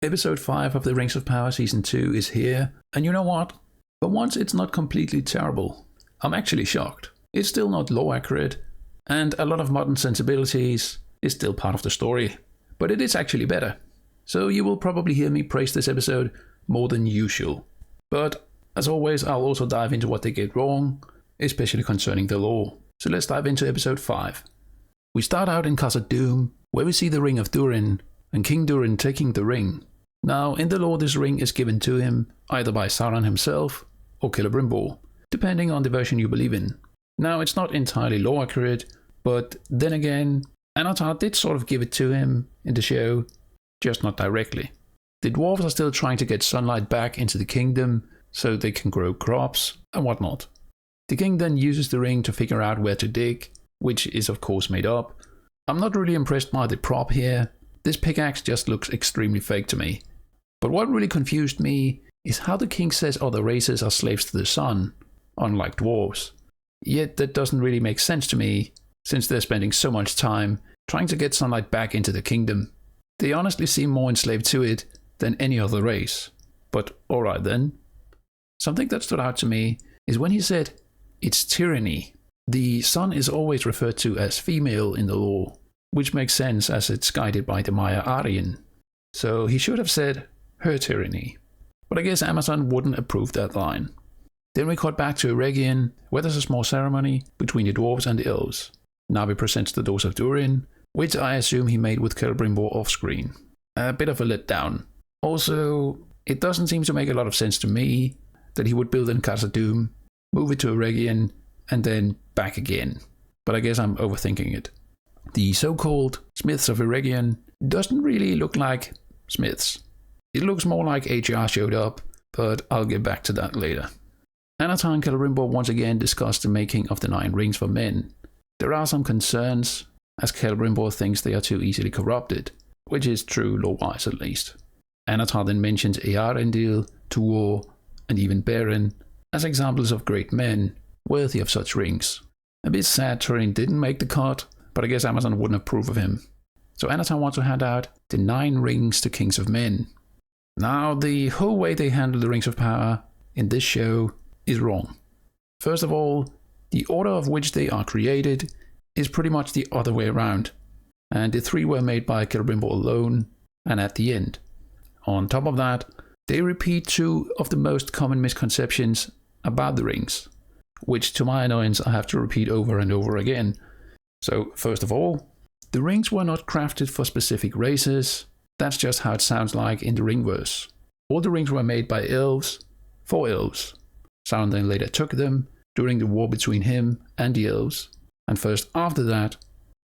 Episode 5 of the Rings of Power Season 2 is here, and you know what? For once it's not completely terrible. I'm actually shocked. It's still not lore accurate, and a lot of modern sensibilities is still part of the story, but it is actually better. So you will probably hear me praise this episode more than usual. But as always, I'll also dive into what they get wrong, especially concerning the lore. So let's dive into episode 5. We start out in Khazad-dûm, where we see the Ring of Durin, and King Durin taking the ring. Now, in the lore, this ring is given to him either by Sauron himself or Celebrimbor, depending on the version you believe in. Now, it's not entirely lore accurate, but then again, Anatar did sort of give it to him in the show, just not directly. The dwarves are still trying to get sunlight back into the kingdom so they can grow crops and whatnot. The king then uses the ring to figure out where to dig, which is of course made up. I'm not really impressed by the prop here. This pickaxe just looks extremely fake to me. But what really confused me is how the king says other races are slaves to the sun, unlike dwarves. Yet that doesn't really make sense to me, since they're spending so much time trying to get sunlight back into the kingdom. They honestly seem more enslaved to it than any other race. But alright then. Something that stood out to me is when he said, "It's tyranny." The sun is always referred to as female in the lore, which makes sense as it's guided by the Maya Aarian. So he should have said, "her tyranny." But I guess Amazon wouldn't approve that line. Then we cut back to Aarian, where there's a small ceremony between the dwarves and the elves. Navi presents the Doors of Durin, which I assume he made with Celebrimbor off screen. A bit of a letdown. Also, it doesn't seem to make a lot of sense to me that he would build in Khazad-dûm, move it to Aarian, and then back again. But I guess I'm overthinking it. The so-called Smiths of Aarian doesn't really look like smiths. It looks more like HR showed up, but I'll get back to that later. Anatar and Celebrimbor once again discuss the making of the 9 rings for men. There are some concerns, as Celebrimbor thinks they are too easily corrupted, which is true lore-wise at least. Anatar then mentions Eärendil, Tuor, and even Beren as examples of great men worthy of such rings. A bit sad Turin didn't make the cut, but I guess Amazon wouldn't approve of him. So Anatar wants to hand out the 9 rings to kings of men. Now, the whole way they handle the Rings of Power in this show is wrong. First of all, the order of which they are created is pretty much the other way around, and the 3 were made by Celebrimbor alone and at the end. On top of that, they repeat 2 of the most common misconceptions about the rings, which to my annoyance I have to repeat over and over again. So first of all, the rings were not crafted for specific races. That's just how it sounds like in the Ringverse. All the rings were made by elves, for elves. Sauron then later took them during the war between him and the elves, and first after that,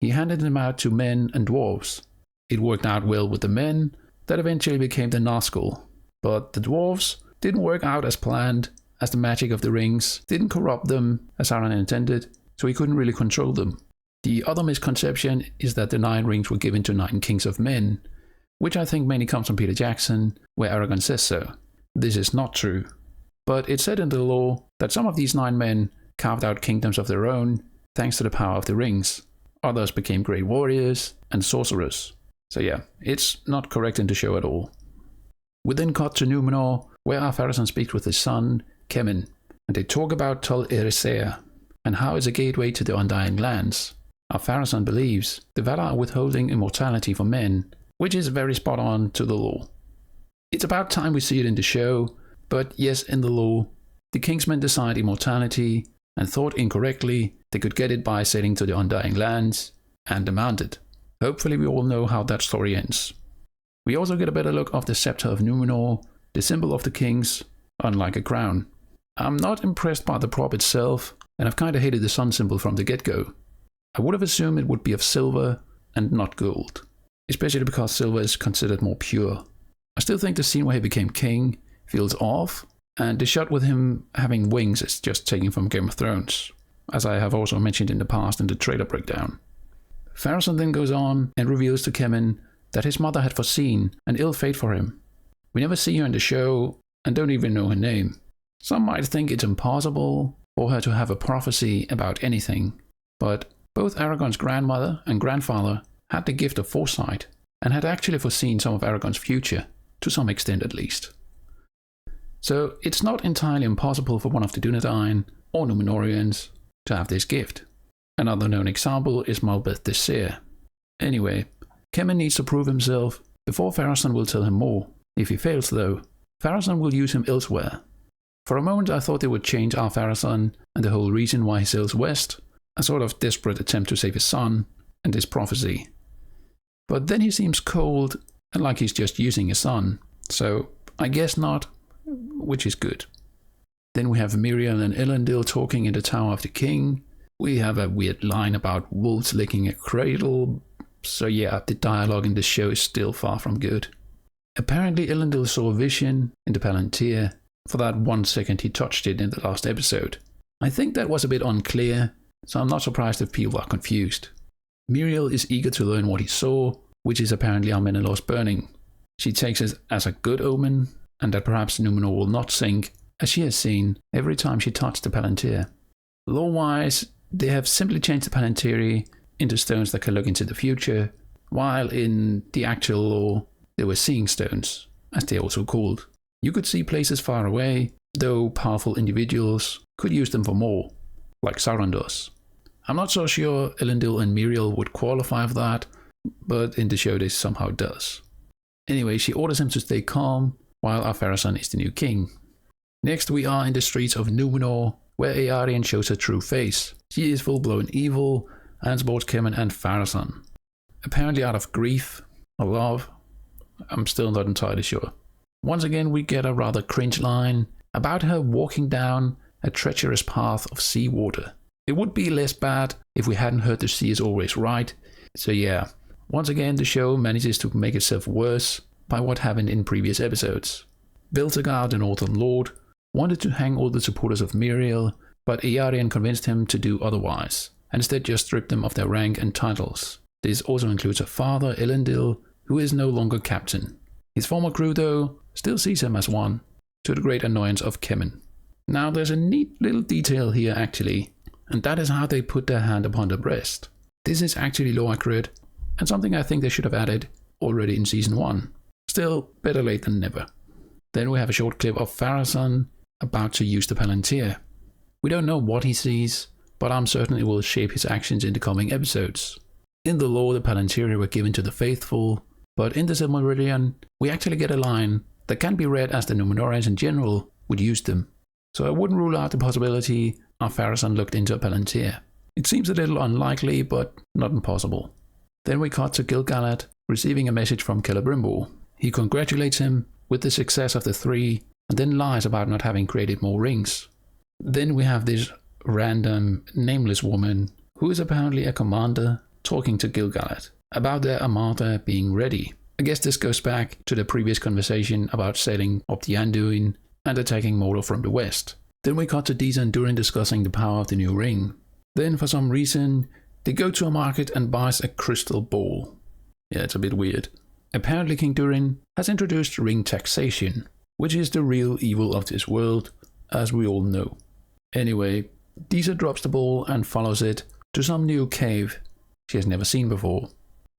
he handed them out to men and dwarves. It worked out well with the men, that eventually became the Nazgul. But the dwarves didn't work out as planned, as the magic of the rings didn't corrupt them as Sauron intended, so he couldn't really control them. The other misconception is that the 9 rings were given to 9 kings of men, which I think mainly comes from Peter Jackson, where Aragorn says so. This is not true. But it's said in the lore that some of these 9 men carved out kingdoms of their own thanks to the power of the rings. Others became great warriors and sorcerers. So yeah, it's not correct in the show at all. We then cut to Númenor, where Ar-Pharazôn speaks with his son, Kemen, and they talk about Tol Eressëa and how it's a gateway to the Undying Lands. Ar-Pharazôn believes the Valar are withholding immortality for men, which is very spot on to the lore. It's about time we see it in the show, but yes, in the lore, the Kingsmen desired immortality and thought incorrectly they could get it by sailing to the Undying Lands and demand it. Hopefully we all know how that story ends. We also get a better look of the Scepter of Númenor, the symbol of the kings, unlike a crown. I'm not impressed by the prop itself, and I've kinda hated the sun symbol from the get-go. I would have assumed it would be of silver and not gold, especially because silver is considered more pure. I still think the scene where he became king feels off, and the shot with him having wings is just taken from Game of Thrones, as I have also mentioned in the past in the trailer breakdown. Pharazôn then goes on and reveals to Kemen that his mother had foreseen an ill fate for him. We never see her in the show and don't even know her name. Some might think it's impossible for her to have a prophecy about anything, but both Aragorn's grandmother and grandfather had the gift of foresight and had actually foreseen some of Aragorn's future. to some extent at least. So it's not entirely impossible for one of the Dunedain or Númenóreans to have this gift. Another known example is Malbeth the Seer. Anyway, Kemen needs to prove himself before Pharazôn will tell him more. If he fails though, Pharazôn will use him elsewhere. For a moment I thought they would change Ar-Pharazôn and the whole reason why he sails west, a sort of desperate attempt to save his son and his prophecy. But then he seems cold and like he's just using his son, so I guess not, which is good. Then we have Muriel and Elendil talking in the Tower of the King. We have a weird line about wolves licking a cradle, so yeah, the dialogue in the show is still far from good. Apparently Elendil saw a vision in the Palantir for that 1 second he touched it in the last episode. I think that was a bit unclear, so I'm not surprised if people are confused. Muriel is eager to learn what he saw, which is apparently Ar-Menelor's burning. She takes it as a good omen, and that perhaps Númenor will not sink, as she has seen every time she touched the Palantir. Lore-wise, they have simply changed the Palantiri into stones that can look into the future, while in the actual lore, they were seeing stones, as they are also called. You could see places far away, though powerful individuals could use them for more, like Sauron does. I'm not so sure Elendil and Muriel would qualify for that, but in the show this somehow does. Anyway, she orders him to stay calm, while Ar-Pharazôn is the new king. Next we are in the streets of Númenor, where Aarian shows her true face. She is full-blown evil, and supports Kemen and Pharazôn. Apparently out of grief, or love, I'm still not entirely sure. Once again we get a rather cringe line about her walking down a treacherous path of seawater. It would be less bad if we hadn't heard the sea is always right, so yeah. Once again the show manages to make itself worse by what happened in previous episodes. Beltagard, the Northern Lord, wanted to hang all the supporters of Muriel, but Aarian convinced him to do otherwise, and instead just stripped them of their rank and titles. This also includes her father, Elendil, who is no longer captain. His former crew, though, still sees him as one, to the great annoyance of Kemen. Now there's a neat little detail here actually, and that is how they put their hand upon the breast. This is actually lore accurate, and something I think they should have added already in season 1. Still, better late than never. Then we have a short clip of Pharazôn about to use the Palantir. We don't know what he sees, but I'm certain it will shape his actions in the coming episodes. In the lore, the Palantiri were given to the faithful, but in the Silmarillion, we actually get a line that can be read as the Númenóreans in general would use them. So I wouldn't rule out the possibility Ar-Pharazôn looked into a Palantir. It seems a little unlikely, but not impossible. Then we cut to Gil-galad receiving a message from Celebrimbor. He congratulates him with the success of the 3, and then lies about not having created more rings. Then we have this random, nameless woman, who is apparently a commander, talking to Gil-galad about their armada being ready. I guess this goes back to the previous conversation about sailing up the Anduin and attacking Mordor from the west. Then we cut to Disa and Durin discussing the power of the new ring. Then for some reason, they go to a market and buys a crystal ball. Yeah, it's a bit weird. Apparently King Durin has introduced ring taxation, which is the real evil of this world, as we all know. Anyway, Disa drops the ball and follows it to some new cave she has never seen before.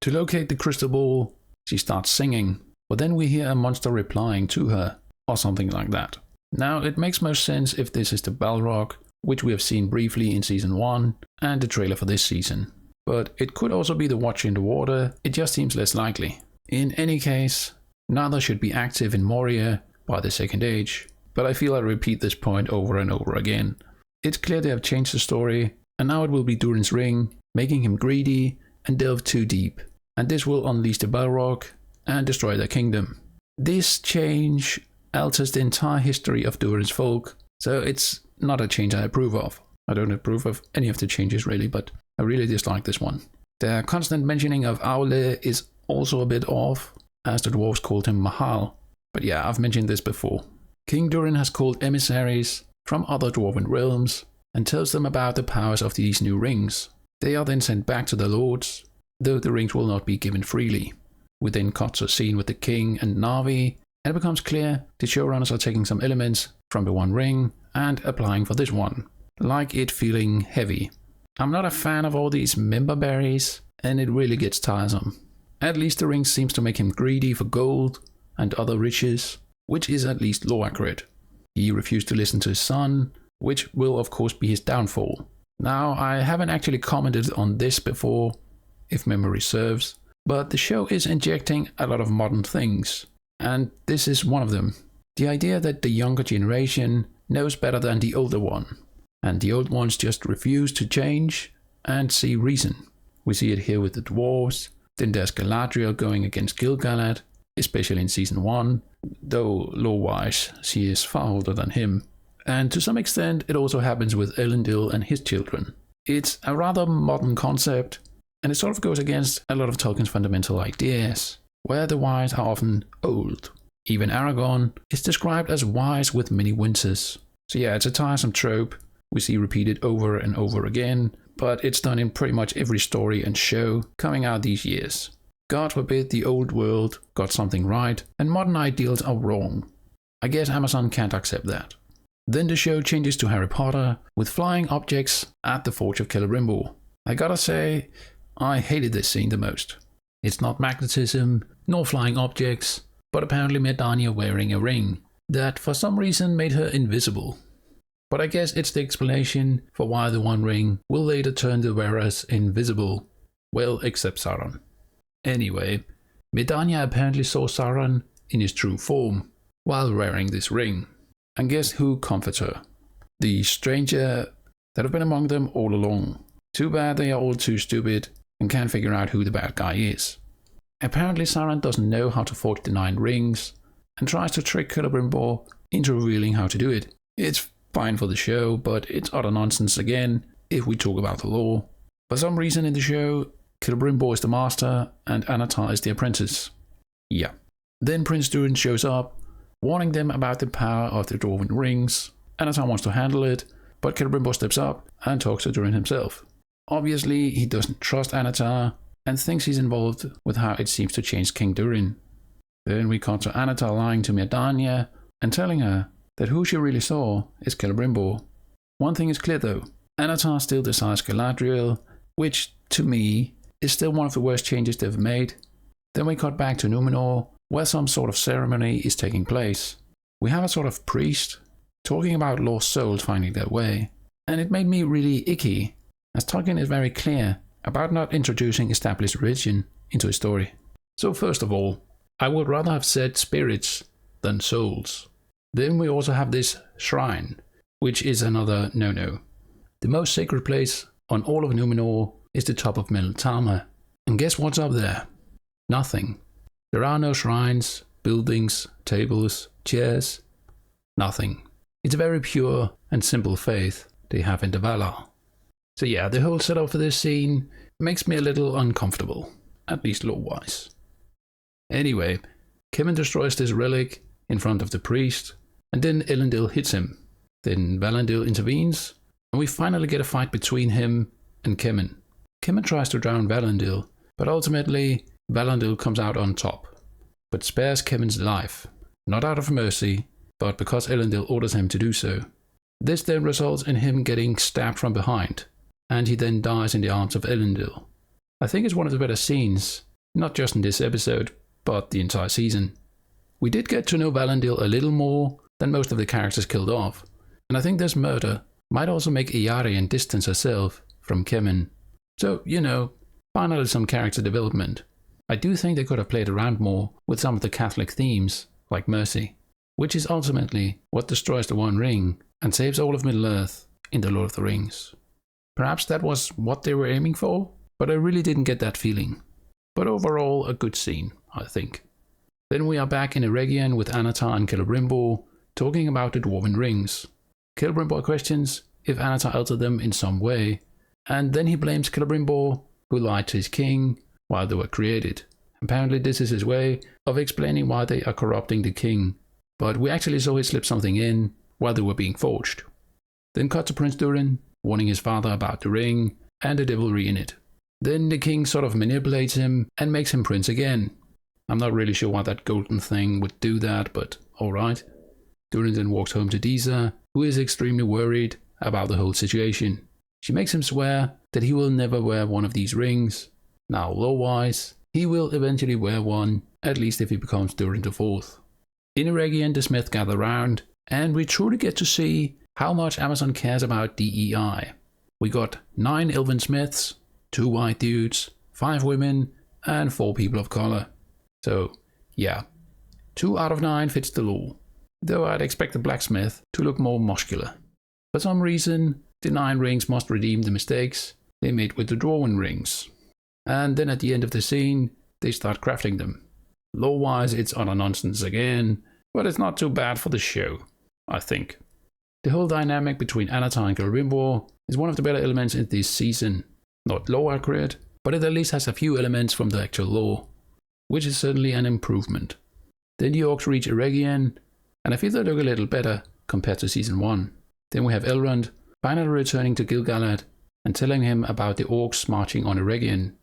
To locate the crystal ball, she starts singing, but then we hear a monster replying to her, or something like that. Now it makes most sense if this is the Balrog, which we have seen briefly in season 1 and the trailer for this season. But it could also be the Watcher in the Water, it just seems less likely. In any case, neither should be active in Moria by the Second Age, but I feel I repeat this point over and over again. It's clear they have changed the story, and now it will be Durans Ring, making him greedy and delve too deep, and this will unleash the Balrog and destroy their kingdom. This change alters the entire history of Durin's folk, so it's not a change I approve of. I don't approve of any of the changes really, but I really dislike this one. The constant mentioning of Aule is also a bit off, as the dwarves called him Mahal. But yeah, I've mentioned this before. King Durin has called emissaries from other dwarven realms and tells them about the powers of these new rings. They are then sent back to their lords, though the rings will not be given freely. We then cut to a scene with the king and Na'vi, and it becomes clear the showrunners are taking some elements from the one ring and applying for this one, like it feeling heavy. I'm not a fan of all these member berries, and it really gets tiresome. At least the ring seems to make him greedy for gold, and other riches, which is at least law accurate. He refused to listen to his son, which will of course be his downfall. Now, I haven't actually commented on this before, if memory serves, but the show is injecting a lot of modern things, and this is one of them. The idea that the younger generation knows better than the older one, and the old ones just refuse to change and see reason. We see it here with the dwarves. Then there's Galadriel going against Gil-galad, especially in season 1, though lore-wise she is far older than him. And to some extent it also happens with Elendil and his children. It's a rather modern concept, and it sort of goes against a lot of Tolkien's fundamental ideas, where the wise are often old. Even Aragorn is described as wise with many winters. So yeah, it's a tiresome trope we see repeated over and over again, but it's done in pretty much every story and show coming out these years. God forbid the old world got something right and modern ideals are wrong. I guess Amazon can't accept that. Then the show changes to Harry Potter with flying objects at the Forge of Celebrimbor. I gotta say, I hated this scene the most. It's not magnetism, nor flying objects, but apparently Medania wearing a ring that for some reason made her invisible. But I guess it's the explanation for why the One Ring will later turn the wearers invisible. Well, except Sauron. Anyway, Medania apparently saw Sauron in his true form while wearing this ring. And guess who comforts her? The stranger that have been among them all along. Too bad they are all too stupid and can't figure out who the bad guy is. Apparently Sauron doesn't know how to forge the 9 rings and tries to trick Celebrimbor into revealing how to do it. It's fine for the show, but it's utter nonsense again if we talk about the lore. For some reason in the show, Celebrimbor is the master and Anatar is the apprentice. Yeah. Then Prince Durin shows up, warning them about the power of the Dwarven Rings. Anatar wants to handle it, but Celebrimbor steps up and talks to Durin himself. Obviously, he doesn't trust Anatar and thinks he's involved with how it seems to change King Durin. Then we cut to Anatar lying to Medania and telling her that who she really saw is Celebrimbor. One thing is clear though, Anatar still desires Galadriel, which, to me, is still one of the worst changes they've made. Then we cut back to Numenor, where some sort of ceremony is taking place. We have a sort of priest talking about lost souls finding their way, and it made me really icky, as Tolkien is very clear about not introducing established religion into his story. So first of all, I would rather have said spirits than souls. Then we also have this shrine, which is another no-no. The most sacred place on all of Numenor is the top of Meltama. And guess what's up there? Nothing. There are no shrines, buildings, tables, chairs. Nothing. It's a very pure and simple faith they have in the Valar. So yeah, the whole setup for this scene makes me a little uncomfortable, at least lore-wise. Anyway, Kemen destroys this relic in front of the priest, and then Elendil hits him. Then Valandil intervenes, and we finally get a fight between him and Kemen. Kemen tries to drown Valandil, but ultimately Valandil comes out on top, but spares Kemen's life, not out of mercy, but because Elendil orders him to do so. This then results in him getting stabbed from behind, and he then dies in the arms of Elendil. I think it's one of the better scenes, not just in this episode, but the entire season. We did get to know Valandil a little more than most of the characters killed off, and I think this murder might also make Aarian distance herself from Kemen. So, you know, finally some character development. I do think they could have played around more with some of the Catholic themes, like mercy, which is ultimately what destroys the One Ring and saves all of Middle-earth in The Lord of the Rings. Perhaps that was what they were aiming for, but I really didn't get that feeling. But overall, a good scene, I think. Then we are back in Eregion with Anatar and Celebrimbor talking about the Dwarven Rings. Celebrimbor questions if Anatar altered them in some way, and then he blames Celebrimbor, who lied to his king while they were created. Apparently this is his way of explaining why they are corrupting the king, but we actually saw he slip something in while they were being forged. Then cut to Prince Durin, warning his father about the ring and the devilry in it. Then the king sort of manipulates him and makes him prince again. I'm not really sure why that golden thing would do that, but alright. Durin then walks home to Disa, who is extremely worried about the whole situation. She makes him swear that he will never wear one of these rings. Now, lore-wise, he will eventually wear one, at least if he becomes Durin the Fourth. In Aarian, the Smiths gather round, and we truly get to see how much Amazon cares about DEI. We got 9 elven smiths, 2 white dudes, 5 women, and 4 people of color. So, yeah, 2 out of 9 fits the law, though I'd expect the blacksmith to look more muscular. For some reason, the 9 rings must redeem the mistakes they made with the Dwarven Rings. And then at the end of the scene, they start crafting them. Lore-wise, it's utter nonsense again, but it's not too bad for the show, I think. The whole dynamic between Anatar and Celebrimbor is one of the better elements in this season. Not lore accurate, but it at least has a few elements from the actual lore, which is certainly an improvement. Then the orcs reach Aarian, and I feel they look a little better compared to season 1. Then we have Elrond finally returning to Gil-galad and telling him about the orcs marching on Aarian.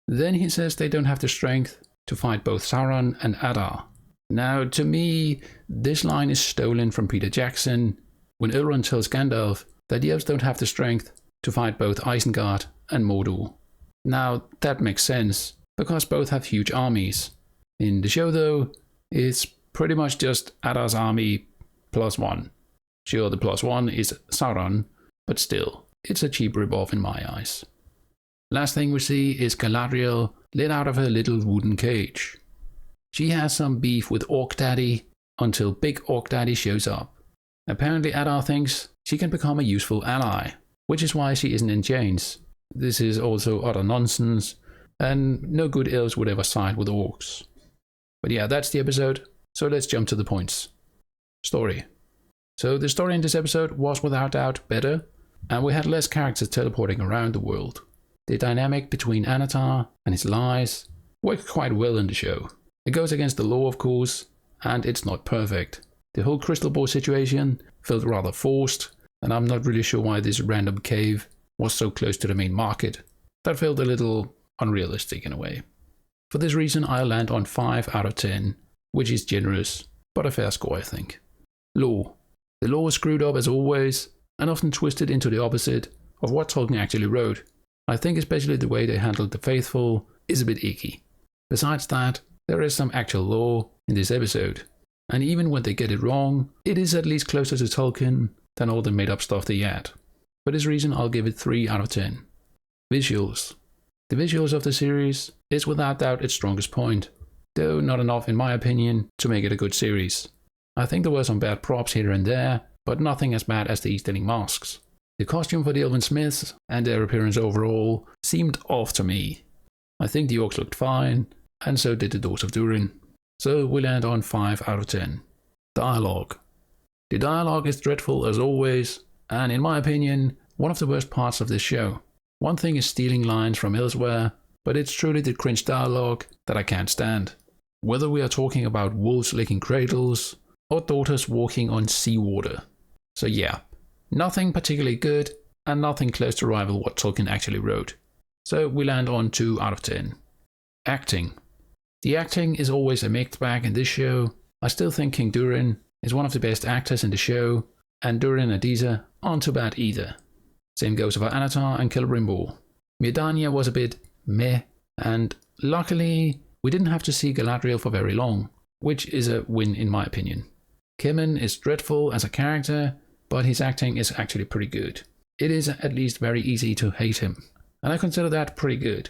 Then he says they don't have the strength to fight both Sauron and Adar. Now, to me, this line is stolen from Peter Jackson when Elrond tells Gandalf that the elves don't have the strength to fight both Isengard and Mordor. Now, that makes sense, because both have huge armies. In the show, though, it's pretty much just Adar's army plus 1. Sure, the plus 1 is Sauron, but still, it's a cheap ripoff in my eyes. Last thing we see is Galadriel let out of her little wooden cage. She has some beef with Orc Daddy until Big Orc Daddy shows up. Apparently Adar thinks she can become a useful ally, which is why she isn't in chains. This is also utter nonsense, and no good elves would ever side with orcs. But yeah, that's the episode, so let's jump to the points. Story. So the story in this episode was without doubt better, and we had less characters teleporting around the world. The dynamic between Anatar and his lies worked quite well in the show. It goes against the law, of course, and it's not perfect. The whole crystal ball situation felt rather forced, and I'm not really sure why this random cave was so close to the main market. That felt a little unrealistic in a way. For this reason, I'll land on 5 out of 10, which is generous, but a fair score, I think. Lore. The lore is screwed up as always, and often twisted into the opposite of what Tolkien actually wrote. I think especially the way they handled the faithful is a bit icky. Besides that, there is some actual lore in this episode, and even when they get it wrong, it is at least closer to Tolkien than all the made up stuff they add. For this reason, I'll give it 3 out of 10. Visuals. The visuals of the series is without doubt its strongest point, though not enough in my opinion to make it a good series. I think there were some bad props here and there, but nothing as bad as the Easterling masks. The costume for the Elven Smiths and their appearance overall seemed off to me. I think the orcs looked fine, and so did the Dwarves of Durin. So we land on 5 out of 10. Dialogue. The dialogue is dreadful as always, and in my opinion, one of the worst parts of this show. One thing is stealing lines from elsewhere, but it's truly the cringe dialogue that I can't stand. Whether we are talking about wolves licking cradles, or daughters walking on seawater. So yeah. Nothing particularly good, and nothing close to rival what Tolkien actually wrote. So we land on 2 out of 10. Acting. The acting is always a mixed bag in this show. I still think King Durin is one of the best actors in the show, and Durin and Disa aren't too bad either. Same goes for Anatar and Celebrimbor. Myrdania was a bit meh, and luckily we didn't have to see Galadriel for very long, which is a win in my opinion. Kemen is dreadful as a character, but his acting is actually pretty good. It is at least very easy to hate him, and I consider that pretty good.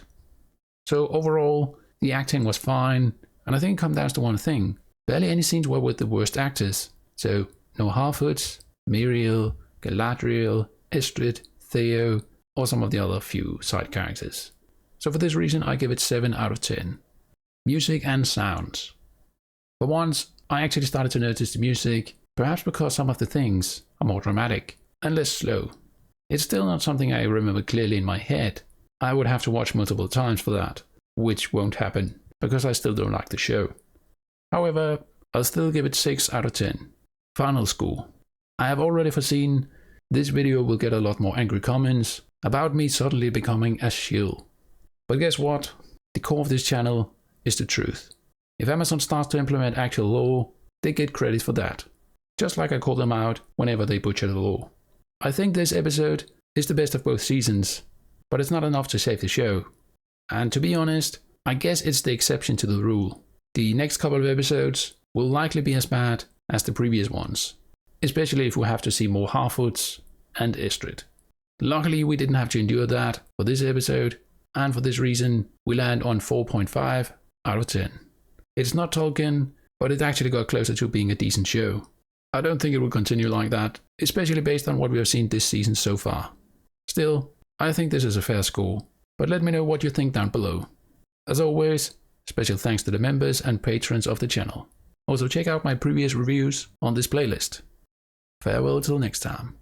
So overall, the acting was fine, and I think it comes down to one thing. Barely any scenes were with the worst actors, so no Harfoots, Muriel, Galadriel, Estrid, Theo, or some of the other few side characters. So for this reason, I give it 7 out of 10. Music and sounds. For once, I actually started to notice the music, perhaps because some of the things are more dramatic and less slow. It's still not something I remember clearly in my head. I would have to watch multiple times for that, which won't happen because I still don't like the show. However, I'll still give it 6 out of 10. Final score. I have already foreseen this video will get a lot more angry comments about me suddenly becoming a shill. But guess what? The core of this channel is the truth. If Amazon starts to implement actual law, they get credit for that. Just like I call them out whenever they butcher the law. I think this episode is the best of both seasons, but it's not enough to save the show. And to be honest, I guess it's the exception to the rule. The next couple of episodes will likely be as bad as the previous ones, especially if we have to see more Harfoots and Estrid. Luckily, we didn't have to endure that for this episode, and for this reason, we land on 4.5 out of 10. It's not Tolkien, but it actually got closer to being a decent show. I don't think it will continue like that, especially based on what we have seen this season so far. Still, I think this is a fair score, but let me know what you think down below. As always, special thanks to the members and patrons of the channel. Also check out my previous reviews on this playlist. Farewell till next time.